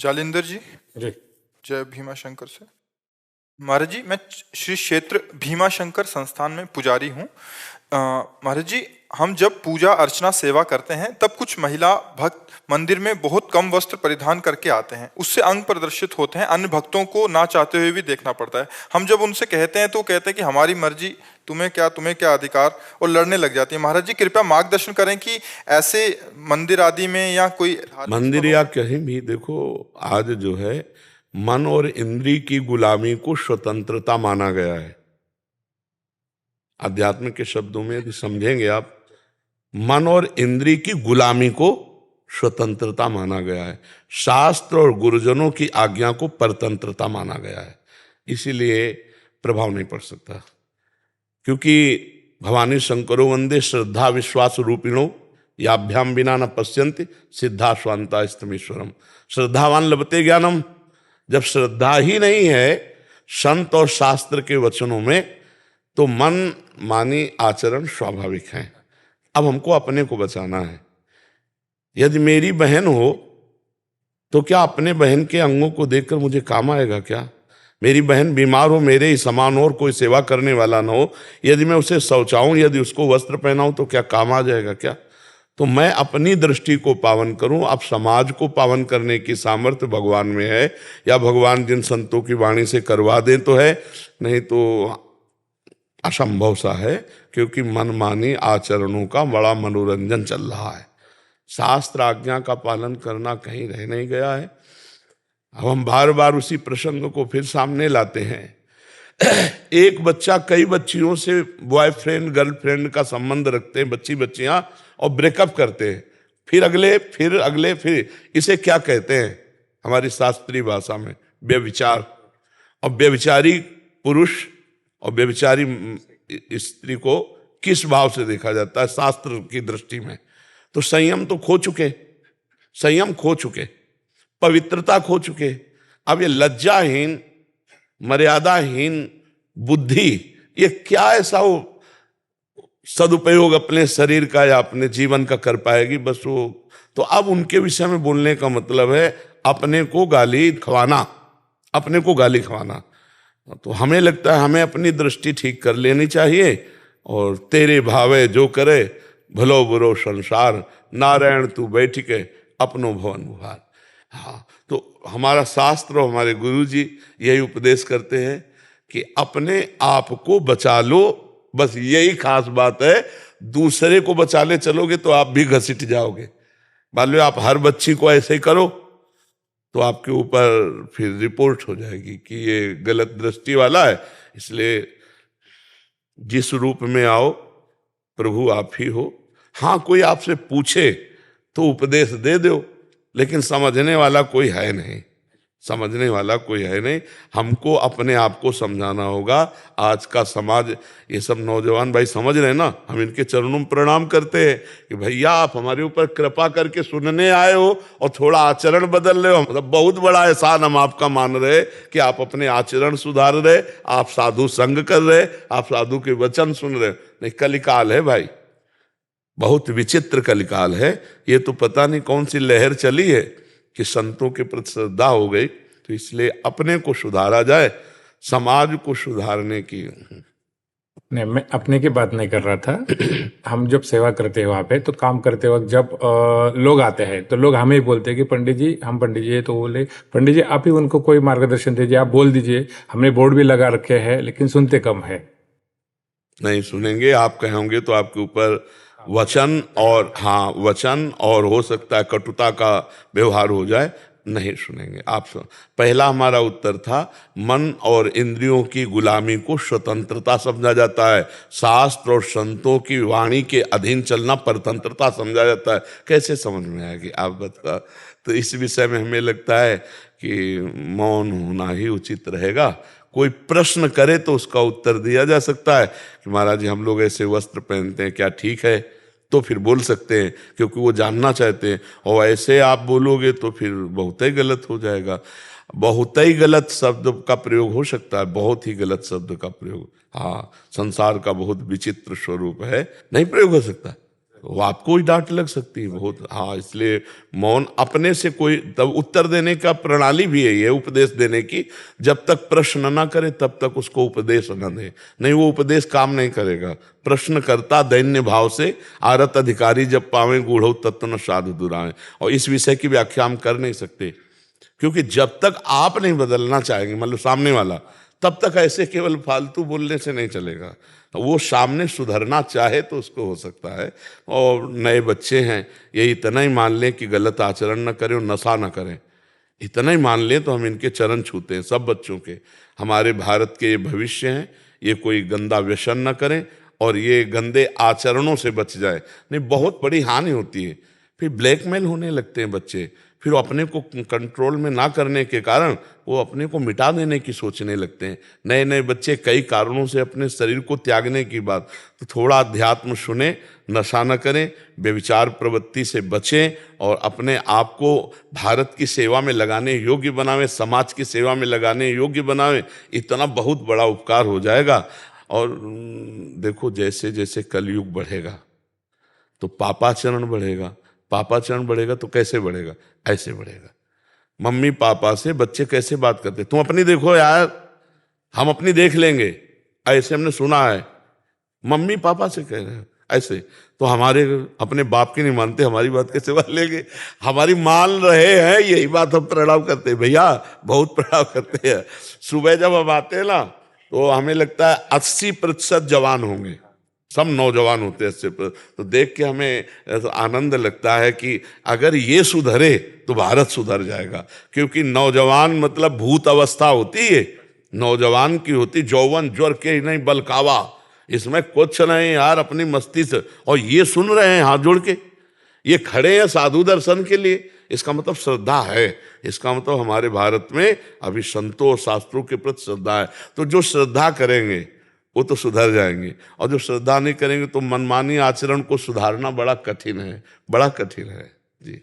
जालिंदर जी, जी जय भीमा शंकर से। महाराज जी, मैं श्री क्षेत्र भीमा शंकर संस्थान में पुजारी हूँ। महाराज जी, हम जब पूजा अर्चना सेवा करते हैं तब कुछ महिला भक्त मंदिर में बहुत कम वस्त्र परिधान करके आते हैं। उससे अंग प्रदर्शित होते हैं, अन्य भक्तों को ना चाहते हुए भी देखना पड़ता है। हम जब उनसे कहते हैं तो वो कहते हैं कि हमारी मर्जी, तुम्हें क्या अधिकार, और लड़ने लग जाती है। महाराज जी, कृपया मार्गदर्शन करें कि ऐसे मंदिर आदि में या कोई मंदिर या कहीं भी देखो, आज जो है मन और इंद्री की गुलामी को स्वतंत्रता माना गया है। अध्यात्म के शब्दों में यदि समझेंगे आप, मन और इंद्री की गुलामी को स्वतंत्रता माना गया है। शास्त्र और गुरुजनों की आज्ञा को परतंत्रता माना गया है। इसीलिए प्रभाव नहीं पड़ सकता, क्योंकि भवानी शंकरो वंदे श्रद्धा विश्वास रूपिणो याभ्याम बिना न पश्यन्ति सिद्धा स्वांता स्तमीश्वरम। श्रद्धावान लभते ज्ञानम। जब श्रद्धा ही नहीं है संत और शास्त्र के वचनों में, तो मन मानी आचरण स्वाभाविक है। अब हमको अपने को बचाना है। यदि मेरी बहन हो तो क्या अपने बहन के अंगों को देखकर मुझे काम आएगा क्या? मेरी बहन बीमार हो, मेरे ही समान और कोई सेवा करने वाला ना हो, यदि मैं उसे शौचाऊं, यदि उसको वस्त्र पहनाऊं, तो क्या काम आ जाएगा क्या? तो मैं अपनी दृष्टि को पावन करूं। अब समाज को पावन करने की सामर्थ्य भगवान में है, या भगवान जिन संतों की वाणी से करवा दें तो है, नहीं तो असंभव सा है, क्योंकि मनमानी आचरणों का बड़ा मनोरंजन चल रहा है। शास्त्र आज्ञा का पालन करना कहीं रह नहीं गया है। अब हम बार बार उसी प्रसंग को फिर सामने लाते हैं। एक बच्चा कई बच्चियों से बॉयफ्रेंड गर्लफ्रेंड का संबंध रखते हैं, बच्चियां, और ब्रेकअप करते हैं। फिर अगले, फिर इसे क्या कहते हैं हमारी शास्त्रीय भाषा में? व्यभिचार। और व्यभिचारी पुरुष और व्यभिचारी स्त्री को किस भाव से देखा जाता है शास्त्र की दृष्टि में? तो संयम तो खो चुके, पवित्रता खो चुके। अब ये लज्जाहीन, मर्यादाहीन बुद्धि, ये क्या ऐसा वो सदुपयोग अपने शरीर का या अपने जीवन का कर पाएगी? बस वो तो अब उनके विषय में बोलने का मतलब है अपने को गाली खवाना। तो हमें लगता है हमें अपनी दृष्टि ठीक कर लेनी चाहिए, और तेरे भावे जो करे भलो बुरो संसार, नारायण तू बैठ के अपनो भवन उभार। हाँ, तो हमारा शास्त्र और हमारे गुरु जी यही उपदेश करते हैं कि अपने आप को बचा लो। बस यही खास बात है। दूसरे को बचाले चलोगे तो आप भी घसीट जाओगे। मान लो आप हर बच्ची को ऐसे ही करो तो आपके ऊपर फिर रिपोर्ट हो जाएगी कि ये गलत दृष्टि वाला है। इसलिए जिस रूप में आओ प्रभु आप ही हो। हाँ, कोई आपसे पूछे तो उपदेश दे दो, लेकिन समझने वाला कोई है नहीं। हमको अपने आप को समझाना होगा। आज का समाज, ये सब नौजवान भाई समझ रहे हैं ना, हम इनके चरणों में प्रणाम करते हैं कि भैया आप हमारे ऊपर कृपा करके सुनने आए हो और थोड़ा आचरण बदल रहे हो। मतलब बहुत बड़ा एहसान हम आपका मान रहे कि आप अपने आचरण सुधार रहे, आप साधु संग कर रहे, आप साधु के वचन सुन रहे। नहीं, कलिकाल है भाई, बहुत विचित्र कलिकाल है। ये तो पता नहीं कौन सी लहर चली है कि संतों के प्रति श्रद्धा हो गई। तो इसलिए अपने को सुधारा जाए, समाज को सुधारने की। नहीं, मैं अपने की बात नहीं कर रहा था। हम जब सेवा करते हैं वहाँ पे, तो काम करते वक्त जब लोग आते हैं तो लोग हमें ही बोलते हैं कि पंडित जी, हम पंडित जी है, तो बोले पंडित जी आप ही उनको कोई मार्गदर्शन दीजिए, आप बोल दीजिए। हमने बोर्ड भी लगा रखे हैं, लेकिन सुनते कम है। नहीं सुनेंगे, आप कहोगे तो आपके ऊपर वचन और हो सकता है कटुता का व्यवहार हो जाए। नहीं सुनेंगे आप। पहला हमारा उत्तर था, मन और इंद्रियों की गुलामी को स्वतंत्रता समझा जाता है। शास्त्र और संतों की वाणी के अधीन चलना परतंत्रता समझा जाता है। कैसे समझ में आएगी आप बता? तो इस विषय में हमें लगता है कि मौन होना ही उचित रहेगा। कोई प्रश्न करे तो उसका उत्तर दिया जा सकता है कि महाराज जी हम लोग ऐसे वस्त्र पहनते हैं, क्या ठीक है? तो फिर बोल सकते हैं, क्योंकि वो जानना चाहते हैं। और ऐसे आप बोलोगे तो फिर बहुत ही गलत हो जाएगा। बहुत ही गलत शब्द का प्रयोग हो सकता है, बहुत ही गलत शब्द का प्रयोग। हाँ, संसार का बहुत विचित्र स्वरूप है, नहीं प्रयोग हो सकता। वो आपको ही डांट लग सकती है बहुत। हाँ, इसलिए मौन अपने से कोई तब उत्तर देने का प्रणाली भी है ये, उपदेश देने की। जब तक प्रश्न ना करे तब तक उसको उपदेश न दे, नहीं वो उपदेश काम नहीं करेगा। प्रश्न करता दैन्य भाव से, आरत अधिकारी जब पावे गूढ़ो तत्व न साधु दुराए। और इस विषय की व्याख्या हम कर नहीं सकते, क्योंकि जब तक आप नहीं बदलना चाहेंगे, मतलब सामने वाला, तब तक ऐसे केवल फालतू बोलने से नहीं चलेगा। वो सामने सुधरना चाहे तो उसको हो सकता है। और नए बच्चे हैं, ये इतना ही मान लें कि गलत आचरण न करें और नशा न करें, इतना ही मान लें तो हम इनके चरण छूते हैं सब बच्चों के। हमारे भारत के ये भविष्य हैं, ये कोई गंदा व्यसन न करें और ये गंदे आचरणों से बच जाए, नहीं बहुत बड़ी हानि होती है। फिर ब्लैकमेल होने लगते हैं बच्चे, फिर अपने को कंट्रोल में ना करने के कारण वो अपने को मिटा देने की सोचने लगते हैं। नए नए बच्चे कई कारणों से अपने शरीर को त्यागने की बात, तो थोड़ा अध्यात्म सुने, नशा न करें, व्यभिचार प्रवृत्ति से बचें और अपने आप को भारत की सेवा में लगाने योग्य बनावें, समाज की सेवा में लगाने योग्य बनावें। इतना बहुत बड़ा उपकार हो जाएगा। और देखो, जैसे जैसे कलयुग बढ़ेगा तो पापाचरण बढ़ेगा, पापाचरण बढ़ेगा तो कैसे बढ़ेगा, ऐसे बढ़ेगा। मम्मी पापा से बच्चे कैसे बात करते, तुम अपनी देखो यार, हम अपनी देख लेंगे, ऐसे हमने सुना है। मम्मी पापा से कह रहे हैं ऐसे, तो हमारे अपने बाप की नहीं मानते, हमारी बात कैसे मान लेंगे। हमारी मान रहे हैं, यही बात हम प्रणाम करते हैं भैया, बहुत प्रणाम करते हैं। सुबह जब हम आते हैं ना तो हमें लगता है 80% जवान होंगे, सब नौजवान होते हैं। तो देख के हमें आनंद लगता है कि अगर ये सुधरे तो भारत सुधर जाएगा। क्योंकि नौजवान मतलब भूत अवस्था होती है, नौजवान की होती जौवन ज्वर के नहीं बलकावा, इसमें कुछ नहीं यार, अपनी मस्ती से। और ये सुन रहे हैं हाथ जोड़ के, ये खड़े हैं साधु दर्शन के लिए, इसका मतलब श्रद्धा है। इसका मतलब हमारे भारत में अभी संतों और शास्त्रों के प्रति श्रद्धा है। तो जो श्रद्धा करेंगे वो तो सुधर जाएंगे, और जो श्रद्धा नहीं करेंगे तो मनमानी आचरण को सुधारना बड़ा कठिन है, बड़ा कठिन है जी।